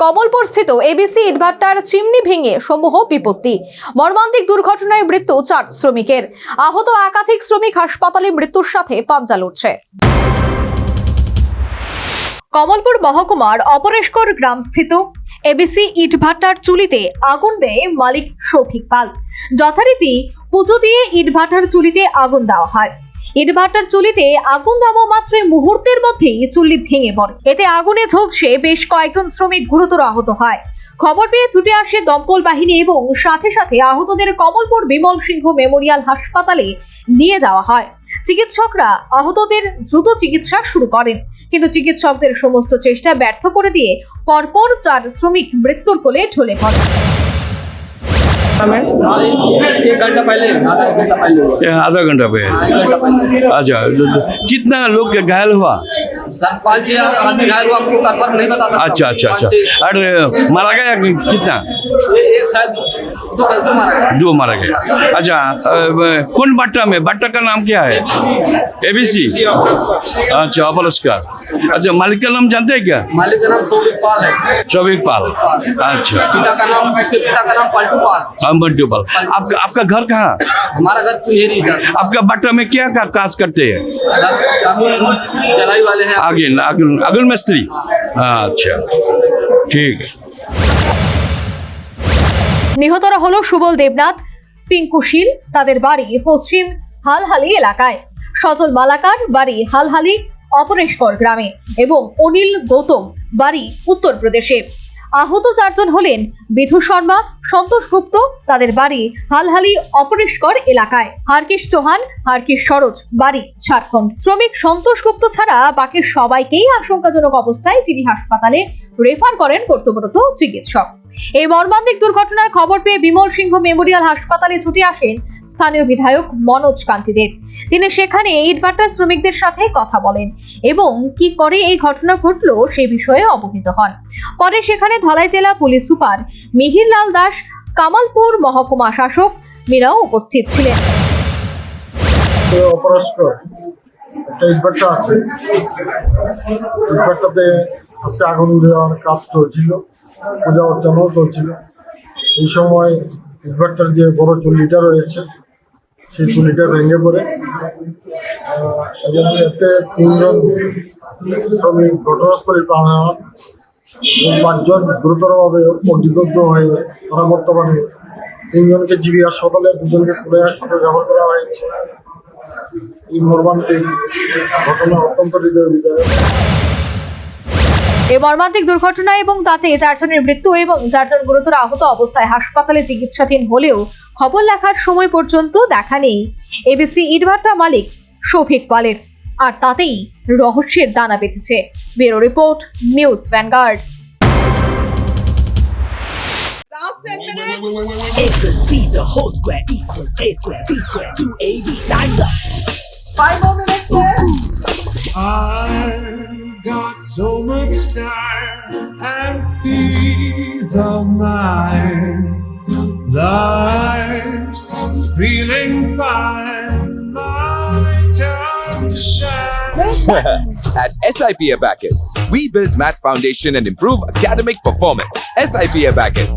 কমলপুর স্থিত এবিসি ইটভাটার চিমনি ভেঙে সমূহ বিপত্তি। মর্মান্তিক দুর্ঘটনায় মৃত্যু 4 শ্রমিকের, আহত একাধিক শ্রমিক হাসপাতালে মৃত্যুর সাথে পাঞ্জা লড়ছে। কমলপুর মহকুমার অপরেশকর গ্রাম স্থিত এবিসি ইটভাটার চুলিতে আগুন দেয় মালিক শৌখিক পাল। যথারীতি পুজো দিয়ে ইটভাটার চুলিতে আগুন দেওয়া হয়। ইটভাটার চুলিতে আগুন দেওয়া মাত্রই মুহূর্তের মধ্যেই চুল্লি ভেঙে পড়ে। এতে আগুনে ঝলসে বেশ কয়েকজন শ্রমিক গুরুতর আহত হয়। খবর পেয়ে ছুটে আসে দমকল বাহিনী এবং সাথে সাথে আহতদের কমলপুর বিমল সিংহ মেমোরিয়াল হাসপাতালে নিয়ে যাওয়া হয়। চিকিৎসকরা আহতদের দ্রুত চিকিৎসা শুরু করেন, কিন্তু চিকিৎসকদের সমস্ত চেষ্টা ব্যর্থ করে দিয়ে পরপর 4 শ্রমিক মৃত্যুর কোলে ঢলে পড়ে। आधा घंटा पहले। अच्छा, कितना लोग घायल हुआ? 5-6 आदमी घायल हुआ, हमको कंफर्म नहीं पता था। अच्छा। अरे मारा गया कितना? एक शायद 2 मारा गया। 2 मारा गया। अच्छा, कौन बट्टा में? बट्टा का नाम क्या है? एबीसी। अच्छा, अपरस्कार। अच्छा, मालिक का नाम जानते हैं क्या? मालिक का नाम शौविक पाल है। शौविक पाल। अच्छा, पिता का नाम पलटू पाल। बंटू पाल। आपका घर कहाँ? हमारा घर कुहेरी सर। आपका बट्टा में क्या काज करते हैं? जलाई वाले हैं। अगुन मिस्त्री। अच्छा, ठीक है। নিহতরা হলো সুবল দেবনাথ, পিঙ্কু শীল, তাদের বাড়ি পশ্চিম হালহালি এলাকায়, সজল মালাকার বাড়ি হালহালি অপরেশকর গ্রামে এবং অনিল গৌতম বাড়ি উত্তরপ্রদেশে। আহত 4 জন হলেন বিধু শর্মা, সন্তোষ গুপ্ত, তাদের বাড়ি হালহালি অপরেশকর এলাকায়, হারকিশ চৌহান, হারকিশ সরোজ বাড়ি ঝাড়খণ্ড। শ্রমিক সন্তোষ গুপ্ত ছাড়া বাকি সবাইকেই আশঙ্কাজনক অবস্থায় জিবি হাসপাতালে রেফার করেন কর্তব্যরত চিকিৎসক। এই মর্মান্তিক দুর্ঘটনার খবর পেয়ে বিমল সিংহ মেমোরিয়াল হাসপাতালে ছুটে আসেন স্থানীয় বিধায়ক মনোজ কান্তি দেব। তিনি সেখানে ইটভাটার শ্রমিকদের সাথে কথা বলেন এবং কি করে এই ঘটনা ঘটলো সে বিষয়ে অবহিত হন। পরে সেখানে ধলাই জেলা পুলিশ সুপার মিহির লাল দাস, কামালপুর মহকুমা শাসক মীরাও উপস্থিত ছিলেন। একটা ইটভাটা আছে, ইটভাটাতে আজকে আগুন দেওয়ার কাজ চলছিল, পূজা অর্চনাও চলছিল। এই সময় ইটভাটার যে বড় চুল্লিটা রয়েছে সেই চুল্লিটা ভেঙে পড়ে এবং এতে 3 জন শ্রমিক ঘটনাস্থলে প্রাণ হারান এবং 5 জন গুরুতরভাবে পরিদগ্ধ হয়ে তারা বর্তমানে 3 জনকে জিবি হাসপাতালে, 2 জনকে খুলে হাসপাতালে রেফার করা হয়েছে। এই মর্মান্তিক ঘটনা অত্যন্ত হৃদয় বিদারক। এই মর্মান্তিক দুর্ঘটনা এবং তাতে 4 জনের মৃত্যু এবং 4 জন গুরুতর আহত অবস্থায় হাসপাতালে চিকিৎসাধীন হলেও খবর লেখার সময় পর্যন্ত দেখা নেই এবিসি ইটভাটা মালিক শৌভিক পালের, আর তাতেই রহস্যের দানা বেঁধেছে। Bureau report, news vanguard. A+B, the whole square equals A square, B square, 2AB, times up. 5 more minutes there. I've got so much time and peace of mind. Life's feeling fine. My time to shine. At SIP Abacus, we build math foundation and improve academic performance. SIP Abacus,